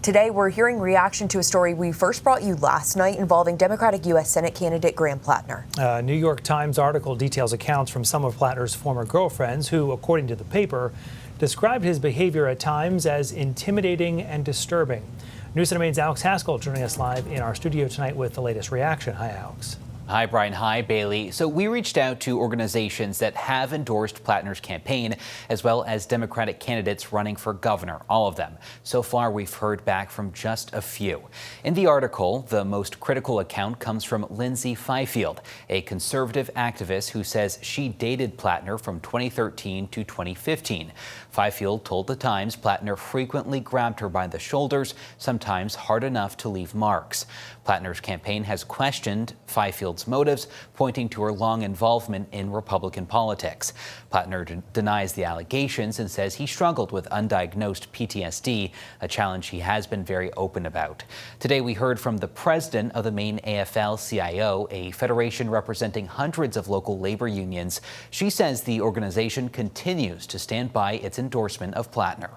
Today, we're hearing reaction to a story we first brought you last night involving Democratic U.S. Senate candidate Graham Platner. A New York Times article details accounts from some of Platner's former girlfriends who, according to the paper, described his behavior at times as intimidating and disturbing. News Center Maine's Alex Haskell joining us live in our studio tonight with the latest reaction. Hi, Alex. Hi, Brian. Hi, Bailey. So we reached out to organizations that have endorsed Platner's campaign, as well as Democratic candidates running for governor, all of them. So far, we've heard back from just a few. In the article, the most critical account comes from Lindsay Fifield, a conservative activist who says she dated Platner from 2013 to 2015. Fifield told The Times Platner frequently grabbed her by the shoulders, sometimes hard enough to leave marks. Platner's campaign has questioned Fifield's motives, pointing to her long involvement in Republican politics. Platner denies the allegations and says he struggled with undiagnosed PTSD, a challenge he has been very open about. Today, we heard from the president of the Maine AFL-CIO, a federation representing hundreds of local labor unions. She says the organization continues to stand by its endorsement of Platner.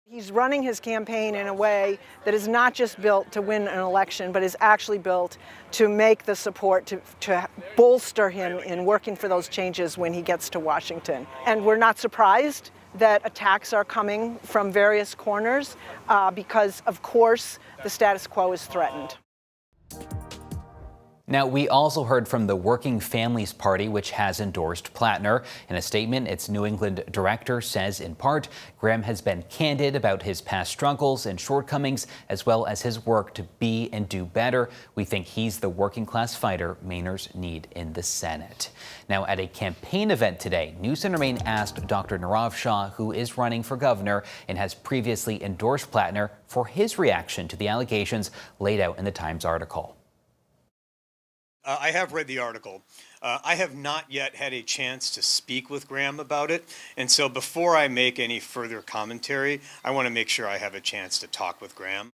He's running his campaign in a way that is not just built to win an election, but is actually built to make the support to bolster him in working for those changes when he gets to Washington. And we're not surprised that attacks are coming from various corners because, of course, the status quo is threatened. Now, we also heard from the Working Families Party, which has endorsed Platner. In a statement, its New England director says, in part, Graham has been candid about his past struggles and shortcomings, as well as his work to be and do better. We think he's the working class fighter Mainers need in the Senate. Now, at a campaign event today, News Center Maine asked Dr. Nirav Shah, who is running for governor and has previously endorsed Platner, for his reaction to the allegations laid out in the Times article. I have read the article. I have not yet had a chance to speak with Graham about it. And so before I make any further commentary, I want to make sure I have a chance to talk with Graham.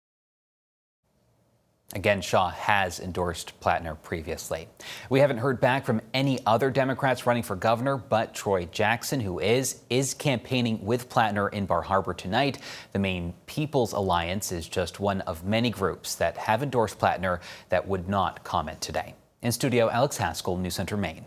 Again, Shaw has endorsed Platner previously. We haven't heard back from any other Democrats running for governor, but Troy Jackson, who is campaigning with Platner in Bar Harbor tonight. The Maine People's Alliance is just one of many groups that have endorsed Platner that would not comment today. In studio, Alex Haskell, News Center Maine.